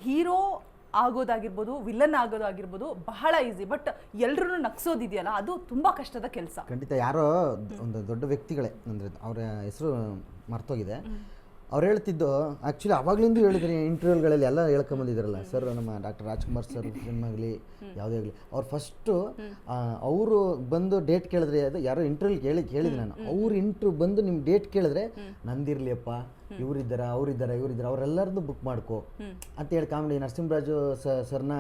Hero ಆಗೋದಾಗಿರ್ಬೋದು, villain ಆಗೋದಾಗಿರ್ಬೋದು ಬಹಳ easy. But ಎಲ್ರೂ ನಗ್ಸೋದಿದೆಯಲ್ಲ, ಅದು ತುಂಬ ಕಷ್ಟದ ಕೆಲಸ. ಖಂಡಿತ. ಯಾರೋ ಒಂದು ದೊಡ್ಡ ವ್ಯಕ್ತಿಗಳೇ, ಅಂದರೆ ಅವರ ಹೆಸರು ಮರ್ತೋಗಿದೆ, ಅವ್ರು ಹೇಳ್ತಿದ್ದು ಆ್ಯಕ್ಚುಲಿ ಅವಾಗಲಿಂದ ಹೇಳಿದ್ರೆ ಇಂಟರ್ವ್ಯೂಗಳಲ್ಲಿ ಎಲ್ಲ ಹೇಳ್ಕೊಂಬಂದಿದ್ದಾರಲ್ಲ ಸರ್, ನಮ್ಮ ಡಾಕ್ಟರ್ ರಾಜ್ಕುಮಾರ್ ಸರ್ ಫಿಲ್ಮ್ ಆಗಲಿ ಯಾವುದೇ ಆಗಲಿ, ಅವ್ರು ಫಸ್ಟು ಅವರು ಬಂದು ಡೇಟ್ ಕೇಳಿದ್ರೆ, ಅದು ಯಾರೋ ಇಂಟರ್ವ್ಯೂ ಕೇಳಿದೆ ನಾನು, ಅವ್ರು ಇಂಟ್ರ್ಯೂ ಬಂದು ನಿಮ್ಮ ಡೇಟ್ ಕೇಳಿದ್ರೆ ನಂದಿರ್ಲಿಯಪ್ಪ, ಇವರಿದ್ದಾರೆ ಇವರಿದ್ದಾರೆ ಅವರೆಲ್ಲರದ್ದು ಬುಕ್ ಮಾಡ್ಕೋ ಅಂತ ಹೇಳಿ ಕಾಮಿಡಿ ನರಸಿಂಹರಾಜು ಸರ್ನ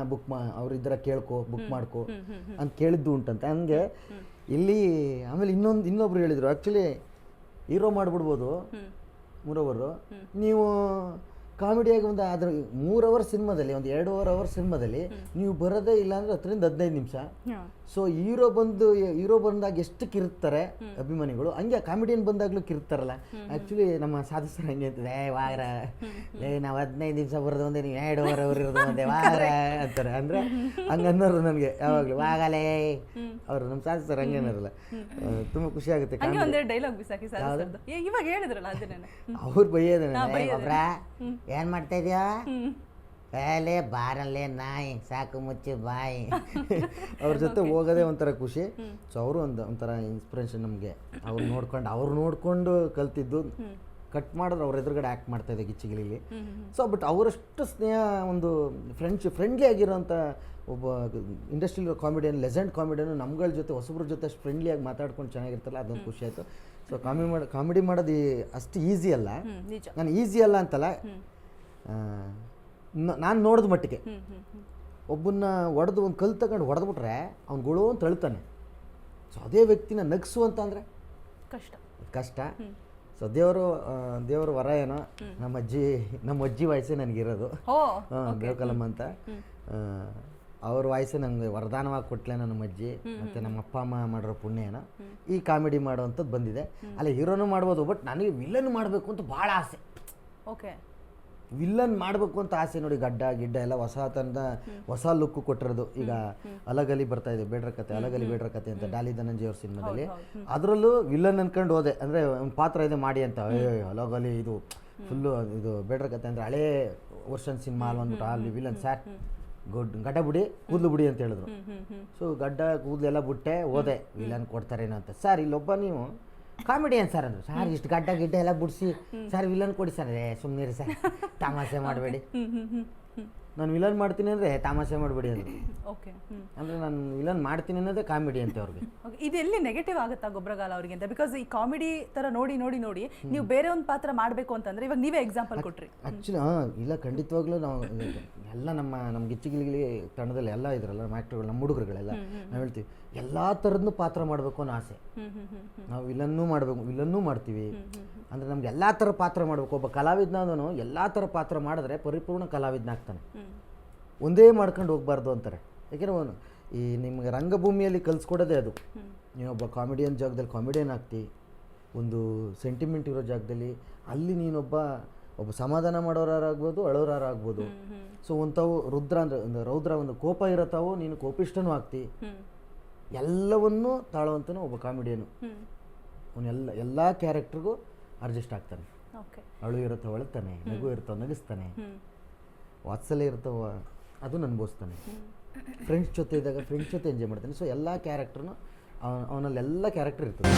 ಅವರಿದ್ದರ ಕೇಳ್ಕೊ, ಬುಕ್ ಮಾಡ್ಕೊ ಅಂತ ಕೇಳಿದ್ದು ಉಂಟಂತೆ. ಹಂಗೆ ಇಲ್ಲಿ ಆಮೇಲೆ ಇನ್ನೊಬ್ರು ಹೇಳಿದರು, ಆ್ಯಕ್ಚುಲಿ ಹೀರೋ ಮಾಡಿಬಿಡ್ಬೋದು 3 ಅವರು, ನೀವು ಕಾಮಿಡಿಯಾಗಿ ಒಂದು ಅದ್ರ 3 ಅವರ್ ಸಿನಿಮಾದಲ್ಲಿ, ಒಂದು 2.5 ಅವರ್ ಸಿನಿಮಾದಲ್ಲಿ ನೀವು ಬರೋದೇ ಇಲ್ಲ ಅಂದರೆ 10 ರಿಂದ 15 ನಿಮಿಷ. ಸೊ ಹೀರೋ ಬಂದಾಗ ಎಷ್ಟು ಕಿರುತ್ತಾರೆ ಅಭಿಮಾನಿಗಳು, ಹಂಗೆ ಕಾಮಿಡಿಯನ್ ಬಂದಾಗಲೂ ಕಿರುತ್ತಾರಲ್ಲ. ಆ್ಯಕ್ಚುಲಿ ನಮ್ಮ ಸಾಧಿಸ್ತಾರೆ ಹಂಗೆ ಅಂತದೆ, ವಾರ ನಾವು 15 ನಿಮಿಷ ಬರೋದು ಒಂದೇ, ನೀವು 2.5 ಅವರ್ ಇರೋದು ಒಂದೇ ವಾರ ಅಂತಾರೆ. ಅಂದರೆ ಹಂಗೆ ಅನ್ನೋರು ನನಗೆ ಯಾವಾಗಲೂ ವಾಗಲೇ ಅವರು ನಮ್ಮ ಸಾಧಿಸ್ತಾರೆ ಹಂಗೆ ಅನ್ನೋರಲ್ಲ. ತುಂಬ ಖುಷಿ ಆಗುತ್ತೆ. ಡೈಲಾಗ್ ಬಿಸಾಕಿ ಇವಾಗ ಹೇಳಿದ್ರಲ್ಲ, ಅವ್ರು ಬೈಯೋದೇನ, ಏನ್ ಮಾಡ್ತಾ ಇದೆಯಾ, ಅಲ್ಲೇ ಬಾರಲ್ಲೇ ನಾಯಿ ಸಾಕು ಮುಚ್ಚಿ ಬಾಯಿ. ಅವ್ರ ಜೊತೆ ಹೋಗೋದೇ ಒಂಥರ ಖುಷಿ. ಸೊ ಅವರು ಒಂಥರ ಇನ್ಸ್ಪಿರೇಷನ್ ನಮಗೆ. ಅವ್ರು ನೋಡ್ಕೊಂಡು ಕಲ್ತಿದ್ದು, ಕಟ್ ಮಾಡಿದ್ರೆ ಅವ್ರ ಎದುರುಗಡೆ ಆ್ಯಕ್ಟ್ ಮಾಡ್ತಾ ಇದೆ ಗಿಚ್ಚಿಗಿಲಿಲಿ. ಸೊ ಬಟ್ ಅವರಷ್ಟು ಸ್ನೇಹ, ಒಂದು ಫ್ರೆಂಡ್ಲಿ ಆಗಿರೋಂಥ ಒಬ್ಬ ಇಂಡಸ್ಟ್ರಿಯಲ್ ಕಾಮಿಡಿಯನ್, ಲೆಜೆಂಡ್ ಕಾಮಿಡಿಯನ್ ನಮ್ಗಳ ಜೊತೆ, ಹೊಸಬ್ರ ಜೊತೆ ಅಷ್ಟು ಫ್ರೆಂಡ್ಲಿಯಾಗಿ ಮಾತಾಡ್ಕೊಂಡು ಚೆನ್ನಾಗಿರ್ತಲ್ಲ, ಅದೊಂದು ಖುಷಿ ಆಯಿತು. ಸೊ ಕಾಮಿಡಿ ಮಾಡೋದು ಅಷ್ಟು ಈಸಿ ಅಲ್ಲ. ನಾನು ಈಸಿ ಅಲ್ಲ ಅಂತಲ್ಲ, ನಾನು ನೋಡಿದ ಮಟ್ಟಿಗೆ ಒಬ್ಬನ್ನ ಹೊಡೆದು ಒಂದು ಕಲ್ಲು ತಗೊಂಡು ಹೊಡೆದ್ಬಿಟ್ರೆ ಅವ್ನು ಗುಳು ಅಂತ ಅಳ್ತಾನೆ. ಸೊ ಅದೇ ವ್ಯಕ್ತಿನ ನಗಿಸು ಅಂತ ಅಂದರೆ ಕಷ್ಟ. ಸೊ ದೇವರು ವರ ಏನೋ, ನಮ್ಮ ಅಜ್ಜಿ ವಯಸ್ಸೇ ನನಗಿರೋದು, ಬೇಕಲಮ್ಮ ಅಂತ. ಅವ್ರ ವಾಯ್ಸೇ ನನಗೆ ವರದಾನವಾಗಿ ಕೊಟ್ಲೆ ನಮ್ಮ ಅಜ್ಜಿ, ಮತ್ತು ನಮ್ಮ ಅಪ್ಪ ಅಮ್ಮ ಮಾಡಿರೋ ಪುಣ್ಯ ಏನೋ ಈ ಕಾಮಿಡಿ ಮಾಡೋವಂಥದ್ದು ಬಂದಿದೆ. ಅಲ್ಲ ಹೀರೋನು ಮಾಡ್ಬೋದು, ಬಟ್ ನನಗೆ ವಿಲನ್ ಮಾಡಬೇಕು ಅಂತ ಭಾಳ ಆಸೆ. ವಿಲ್ಲನ್ ಮಾಡಬೇಕು ಅಂತ ಆಸೆ. ನೋಡಿ, ಗಡ್ಡ ಎಲ್ಲ ಹೊಸ ಲುಕ್ ಕೊಟ್ಟಿರೋದು. ಈಗ ಅಲಗಲಿ ಬರ್ತಾ ಇದೆ, ಬೇಡ್ರ ಕತೆ ಅಂತ ಡಾಲಿ ಧನಂಜಯ ಅವ್ರ ಸಿನಿಮಾದಲ್ಲಿ, ಅದರಲ್ಲೂ ವಿಲ್ಲನ್ ಅನ್ಕೊಂಡು ಹೋದೆ. ಅಂದರೆ ಒಂದು ಪಾತ್ರ ಇದೆ ಮಾಡಿ ಅಂತ, ಅಲಗಲಿ ಇದು ಫುಲ್ಲು ಇದು ಬೇಡ್ರ ಕತೆ ಅಂದರೆ ಹಳೇ ವರ್ಷನ್ ಸಿನಿಮಾ ಅಲ್ಲಿ ಅಂದ್ಬಿಟ್ಟು, ಅಲ್ಲಿ ವಿಲನ್ ಸರ್ ಗಡ್ಡ ಬಿಡಿ ಕೂದಲು ಬಿಡಿ ಅಂತ ಹೇಳಿದ್ರು. ಸೊ ಗಡ್ಡ ಕೂದಲೆಲ್ಲ ಬಿಟ್ಟೆ ಹೋದೆ, ವಿಲನ್ ಕೊಡ್ತಾರೇನೋ ಅಂತ. ಸರ್ ಇಲ್ಲೊಬ್ಬ ನೀವು ಕಾಮಿಡಿಯನ್ ಸರ್ ಅಂದರು. ಸರ್ ಇಷ್ಟು ಗಡ್ಡ ಎಲ್ಲ ಬಿಡಿಸಿ ಸರ್ ವಿಲನ್ ಕೊಡಿ ಸರ್. ಸುಮ್ಮನೆ ಸರ್, ತಮಾಷೆ ಮಾಡಬೇಡಿ, ನಾನು ವಿಲನ್ ಮಾಡ್ತೀನಿ ಅಂದರೆ ತಮಾಷೆ ಮಾಡಬೇಡಿ ಅಂದರು. ಅಂದರೆ ನಾನು ವಿಲನ್ ಮಾಡ್ತೀನಿ ಅನ್ನೋದೇ ಕಾಮಿಡಿ ಅಂತ ಅವ್ರಿಗೆ. ಇದೆಲ್ಲಿ ನೆಗೆಟಿವ್ ಆಗುತ್ತಾ ಗೊಬ್ಬರಗಾಲ ಅವ್ರಿಗೆ ಅಂತ? ಬಿಕಾಸ್ ಈ ಕಾಮಿಡಿ ಥರ ನೋಡಿ ನೀವು ಬೇರೆ ಒಂದು ಪಾತ್ರ ಮಾಡಬೇಕು ಅಂತಂದರೆ, ಇವಾಗ ನೀವೇ ಎಕ್ಸಾಂಪಲ್ ಕೊಟ್ರಿ. ಆ್ಯಕ್ಚುಲಿ ಇಲ್ಲ, ಖಂಡಿತವಾಗ್ಲೂ ನಾವು ಎಲ್ಲ ನಮ್ಮ ಗಿಚ್ಚಿಗಿಲಿ ತಂಡದಲ್ಲಿ ಎಲ್ಲ ಇದ್ರಲ್ಲ ಆ್ಯಕ್ಟರ್ಗಳು, ನಮ್ಮ ಹುಡುಗರುಗಳೆಲ್ಲ ನಾವು ಹೇಳ್ತೀವಿ ಎಲ್ಲ ಥರದ್ದು ಪಾತ್ರ ಮಾಡಬೇಕು ಅನ್ನೋ ಆಸೆ. ನಾವು ವಿಲನ್ನೂ ಮಾಡ್ತೀವಿ. ಅಂದರೆ ನಮ್ಗೆ ಎಲ್ಲ ಥರ ಪಾತ್ರ ಮಾಡಬೇಕು. ಒಬ್ಬ ಕಲಾವಿದನಾದನು ಎಲ್ಲ ಥರ ಪಾತ್ರ ಮಾಡಿದ್ರೆ ಪರಿಪೂರ್ಣ ಕಲಾವಿದನಾಗ್ತಾನೆ. ಒಂದೇ ಮಾಡ್ಕೊಂಡು ಹೋಗ್ಬಾರ್ದು ಅಂತಾರೆ. ಯಾಕೆಂದರೆ ಈ ನಿಮಗೆ ರಂಗಭೂಮಿಯಲ್ಲಿ ಕಲಿಸ್ಕೊಡೋದೇ ಅದು. ನೀನೊಬ್ಬ ಕಾಮಿಡಿಯನ್ ಜಾಗದಲ್ಲಿ ಕಾಮಿಡಿಯನ್ ಆಗ್ತಿ, ಒಂದು ಸೆಂಟಿಮೆಂಟ್ ಇರೋ ಜಾಗದಲ್ಲಿ ಅಲ್ಲಿ ನೀನೊಬ್ಬ ಸಮಾಧಾನ ಮಾಡೋರಾಗ್ಬೋದು, ಅಳೋರಾಗ್ಬೋದು. ಸೊ ಒಂಥವು ರೌದ್ರ ಒಂದು ಕೋಪ ಇರತ್ತಾವು, ನೀನು ಕೋಪಿಷ್ಟನೂ ಆಗ್ತಿ. ಎಲ್ಲವನ್ನೂ ತಾಳುವಂತನೂ ಒಬ್ಬ ಕಾಮಿಡಿಯನು. ಎಲ್ಲ ಕ್ಯಾರೆಕ್ಟರ್ಗೂ ಅಡ್ಜಸ್ಟ್ ಆಗ್ತಾನೆ. ಅಳು ಇರುತ್ತವ ಅಳುತ್ತಾನೆ, ನಗು ಇರ್ತಾವ ನಗಿಸ್ತಾನೆ, ವಾತ್ಸಲ್ಯ ಇರ್ತಾವ ಅದು ಅನುಭವಿಸ್ತಾನೆ, ಫ್ರೆಂಡ್ಸ್ ಜೊತೆ ಇದ್ದಾಗ ಫ್ರೆಂಡ್ಸ್ ಜೊತೆ ಎಂಜಾಯ್ ಮಾಡ್ತಾನೆ. ಸೊ ಎಲ್ಲ ಕ್ಯಾರೆಕ್ಟರ್ನು ಅವನಲ್ಲಿ ಎಲ್ಲ ಕ್ಯಾರೆಕ್ಟರ್ ಇರ್ತದೆ.